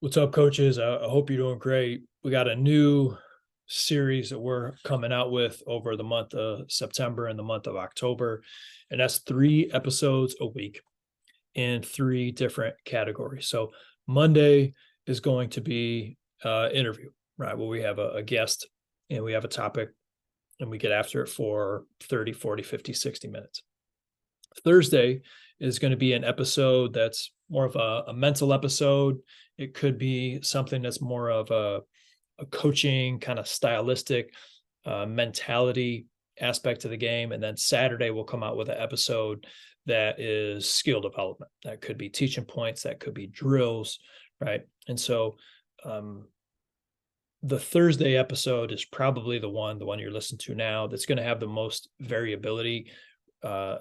What's up, coaches? I hope you're doing great. We got a new series that we're coming out with over the month of September and the month of October. And that's 3 episodes a week in 3 different categories. So Monday is going to be interview, right? Where we have a guest and we have a topic and we get after it for 30, 40, 50, 60 minutes. Thursday is going to be an episode that's more of a mental episode. It could be something that's more of a coaching kind of stylistic mentality aspect to the game. And then Saturday we'll come out with an episode that is skill development. That could be teaching points, that could be drills, right? And so um, the Thursday episode is probably the one you're listening to now, that's going to have the most variability, uh,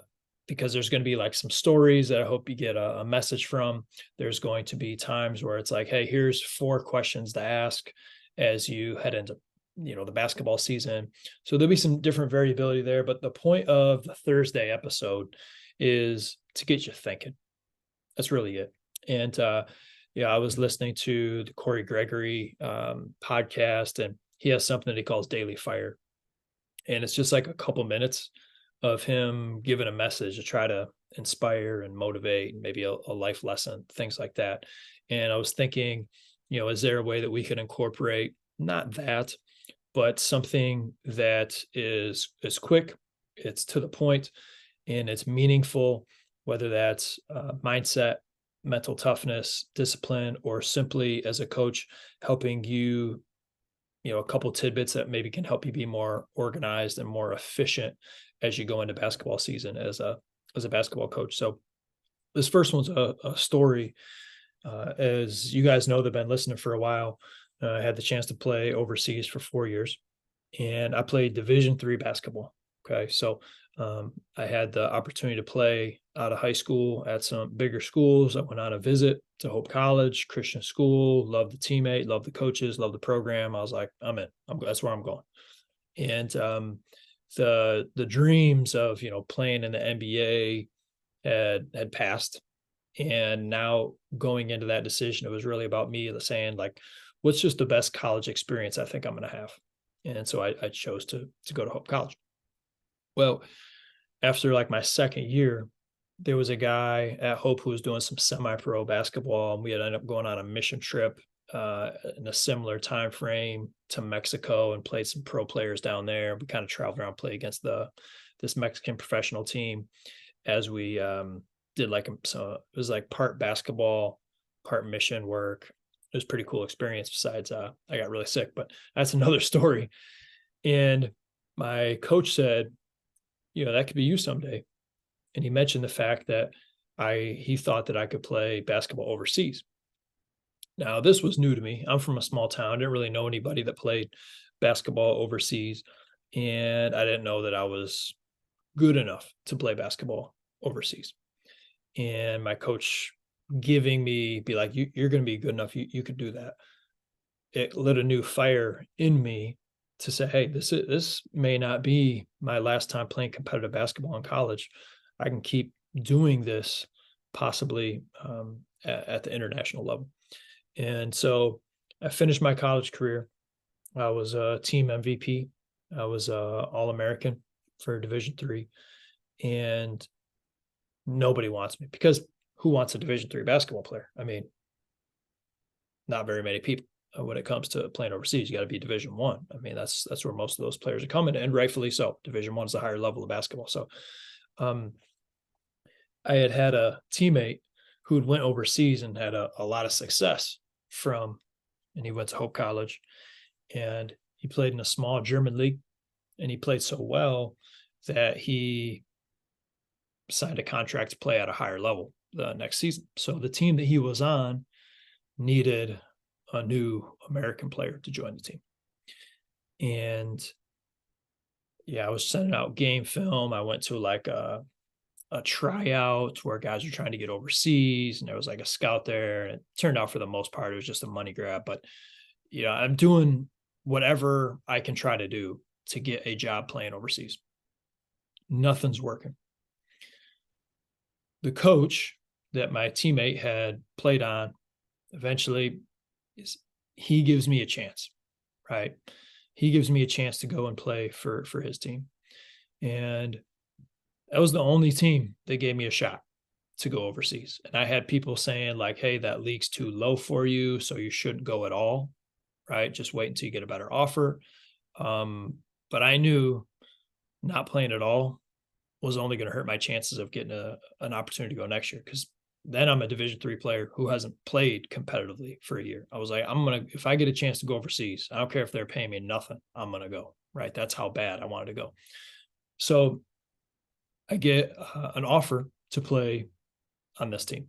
because there's going to be like some stories that I hope you get a message from. There's going to be times where it's like, hey, here's 4 questions to ask as you head into the basketball season. So there'll be some different variability there. But the point of the Thursday episode is to get you thinking. That's really it. And yeah, I was listening to the Corey Gregory podcast, and he has something that he calls Daily Fire. And it's just like a couple minutes of him giving a message to try to inspire and motivate, and maybe a life lesson, things like that. And I was thinking, is there a way that we could incorporate not that, but something that is quick, it's to the point, and it's meaningful, whether that's mindset, mental toughness, discipline, or simply as a coach helping you, a couple tidbits that maybe can help you be more organized and more efficient as you go into basketball season as a basketball coach. So this first one's a story. As you guys know, they've been listening for a while. I had the chance to play overseas for 4 years, and I played Division III basketball. Okay, so I had the opportunity to play out of high school at some bigger schools. I went on a visit to Hope College, Christian school, loved the teammate, loved the coaches, loved the program. I was like, I'm in. That's where I'm going. And the dreams of playing in the NBA had passed, and now going into that decision, it was really about me saying, like, what's just the best college experience I think I'm going to have. And so I chose to go to Hope College. Well, after like my second year, there was a guy at Hope who was doing some semi-pro basketball, and we had ended up going on a mission trip in a similar time frame to Mexico and played some pro players down there. We kind of traveled around, play against this Mexican professional team as we did so it was like part basketball, part mission work. It was a pretty cool experience. Besides, I got really sick, but that's another story. And my coach said, that could be you someday. And he mentioned the fact that he thought that I could play basketball overseas. Now, this was new to me. I'm from a small town. I didn't really know anybody that played basketball overseas. And I didn't know that I was good enough to play basketball overseas. And my coach be like, you're going to be good enough. You could do that. It lit a new fire in me to say, hey, this may not be my last time playing competitive basketball in college. I can keep doing this possibly at the international level. And so I finished my college career. I was a team MVP. I was All-American for Division III, and nobody wants me, because who wants a Division III basketball player? I mean, not very many people. When it comes to playing overseas, you got to be Division I. I mean, that's where most of those players are coming, and rightfully so. Division I is the higher level of basketball. So I had a teammate who went overseas and had a lot of success and he went to Hope College, and he played in a small German league, and he played so well that he signed a contract to play at a higher level the next season. So the team that he was on needed a new American player to join the team. And yeah, I was sending out game film. I went to like a tryout where guys were trying to get overseas, and there was like a scout there, and it turned out for the most part it was just a money grab. But I'm doing whatever I can try to do to get a job playing overseas. Nothing's working. The coach that my teammate had played on eventually is he gives me a chance, right? He gives me a chance to go and play for his team. And that was the only team that gave me a shot to go overseas. And I had people saying like, hey, that league's too low for you, so you shouldn't go at all, right? Just wait until you get a better offer. But I knew not playing at all was only going to hurt my chances of getting an opportunity to go next year, because then I'm a Division III player who hasn't played competitively for a year. I was like, if I get a chance to go overseas, I don't care if they're paying me nothing, I'm going to go, right? That's how bad I wanted to go. So I get an offer to play on this team,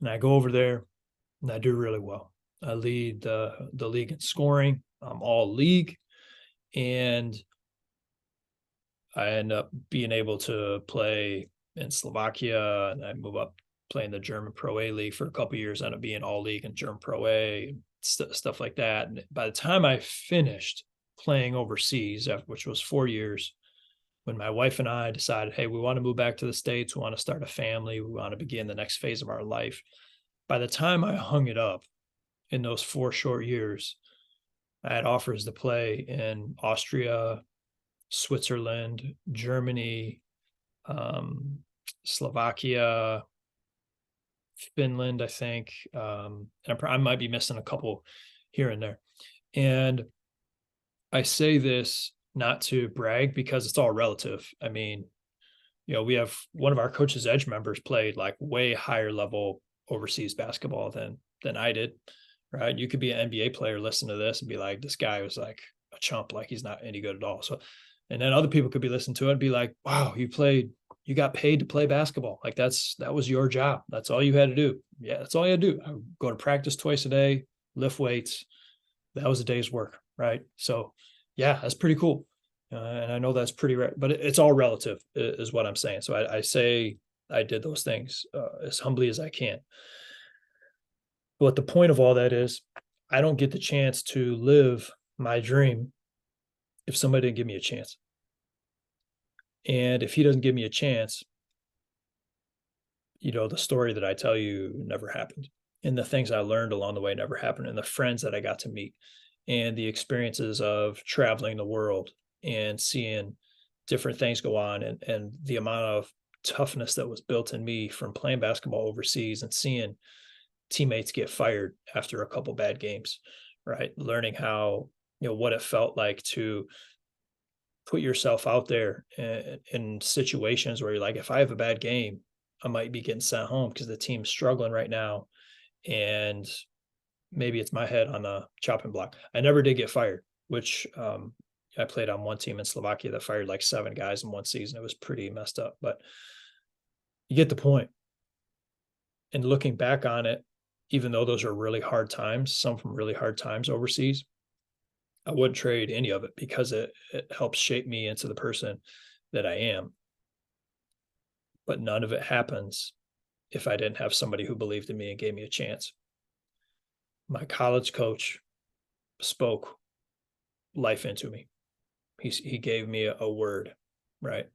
and I go over there and I do really well. I lead the league in scoring, all league, and I end up being able to play in Slovakia, and I move up playing the German Pro A League for a couple of years, end up being all league in German Pro A, stuff like that. And by the time I finished playing overseas, which was 4 years, when my wife and I decided, hey, we want to move back to the States, we want to start a family, we want to begin the next phase of our life. By the time I hung it up in those 4 short years, I had offers to play in Austria, Switzerland, Germany, Slovakia, Finland, I think. And I might be missing a couple here and there. And I say this not to brag, because it's all relative. I mean, we have one of our Coach's Edge members played like way higher level overseas basketball than I did, right? You could be an NBA player, listen to this and be like, this guy was like a chump, like he's not any good at all. So, and then other people could be listening to it and be like, wow, you got paid to play basketball. Like that was your job. That's all you had to do. Yeah, that's all you had to do. I would go to practice twice a day, lift weights. That was a day's work, right? So yeah, that's pretty cool. And I know that's pretty rare, but it's all relative is what I'm saying. So I say I did those things as humbly as I can. But the point of all that is, I don't get the chance to live my dream if somebody didn't give me a chance. And if he doesn't give me a chance, the story that I tell you never happened. And the things I learned along the way never happened. And the friends that I got to meet and the experiences of traveling the world and seeing different things go on, and the amount of toughness that was built in me from playing basketball overseas and seeing teammates get fired after a couple bad games, right? Learning how, what it felt like to put yourself out there in situations where you're like, if I have a bad game, I might be getting sent home because the team's struggling right now. And maybe it's my head on the chopping block. I never did get fired, which I played on one team in Slovakia that fired like 7 guys in one season. It was pretty messed up, but you get the point. And looking back on it, even though those are really hard times, some from really hard times overseas, I wouldn't trade any of it, because it helps shape me into the person that I am. But none of it happens if I didn't have somebody who believed in me and gave me a chance. My college coach spoke life into me. He gave me a word, right?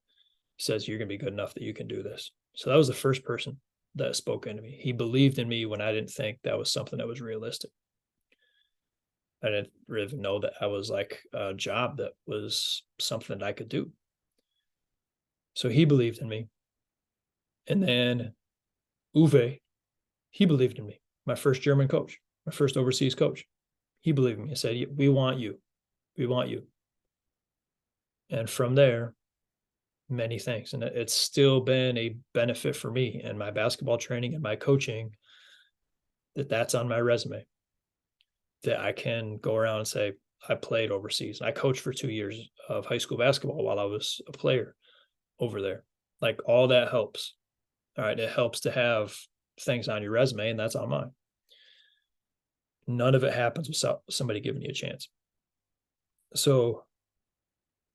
He says, you're going to be good enough that you can do this. So that was the first person that spoke into me. He believed in me when I didn't think that was something that was realistic. I didn't really know that I was like a job that was something that I could do. So he believed in me. And then Uwe, he believed in me. My first German coach, my first overseas coach, he believed in me and said, we want you. We want you. And from there, many things. And it's still been a benefit for me and my basketball training and my coaching, that's on my resume, that I can go around and say, I played overseas. I coached for 2 years of high school basketball while I was a player over there. Like, all that helps. All right. It helps to have things on your resume, and that's on mine. None of it happens without somebody giving you a chance. So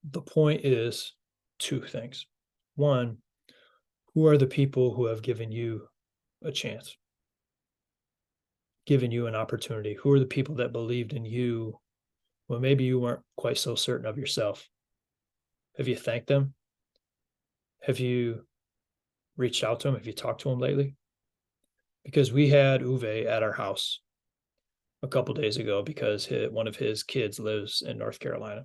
the point is 2 things. One, who are the people who have given you a chance, given you an opportunity? Who are the people that believed in you when maybe you weren't quite so certain of yourself? Have you thanked them? Have you reached out to them? Have you talked to them lately? Because we had Uwe at our house a couple days ago because one of his kids lives in North Carolina,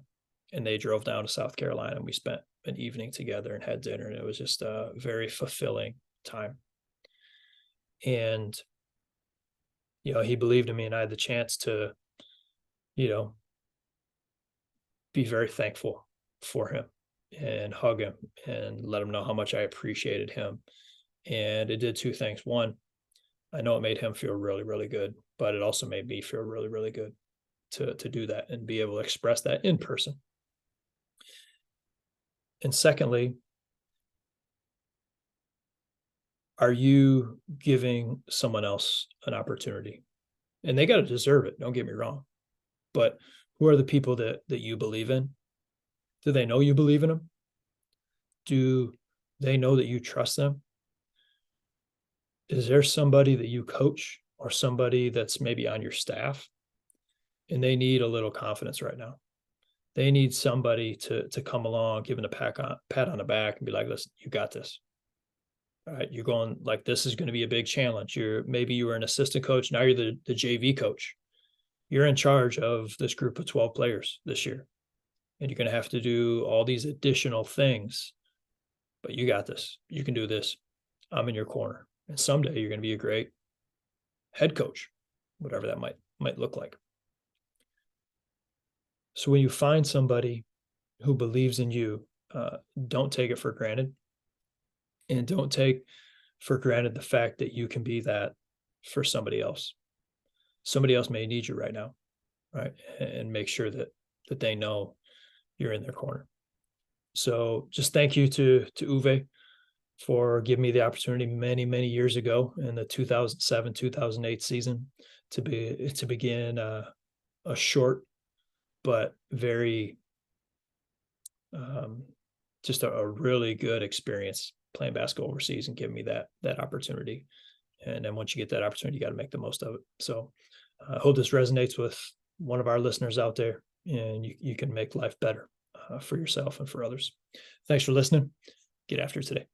and they drove down to South Carolina, and we spent an evening together and had dinner, and it was just a very fulfilling time. And he believed in me, and I had the chance to be very thankful for him and hug him and let him know how much I appreciated him. And it did two things. One, I know it made him feel really, really good, but it also made me feel really, really good to do that and be able to express that in person. And secondly, are you giving someone else an opportunity? And they got to deserve it, don't get me wrong. But who are the people that you believe in? Do they know you believe in them? Do they know that you trust them? Is there somebody that you coach or somebody that's maybe on your staff and they need a little confidence right now? They need somebody to come along, give them a pat on the back and be like, listen, you got this. All right, you're going, like, this is going to be a big challenge. Maybe you were an assistant coach. Now you're the JV coach. You're in charge of this group of 12 players this year. And you're going to have to do all these additional things, but you got this. You can do this. I'm in your corner. And someday you're going to be a great head coach, whatever that might look like. So when you find somebody who believes in you, don't take it for granted. And don't take for granted the fact that you can be that for somebody else. Somebody else may need you right now, right? And make sure that they know you're in their corner. So just thank you to Uwe for giving me the opportunity many, many years ago in the 2007, 2008 season to begin a short but very just a really good experience playing basketball overseas and giving me that opportunity. And then once you get that opportunity, you got to make the most of it. So I hope this resonates with one of our listeners out there, and you can make life better for yourself and for others. Thanks for listening. Get after it today.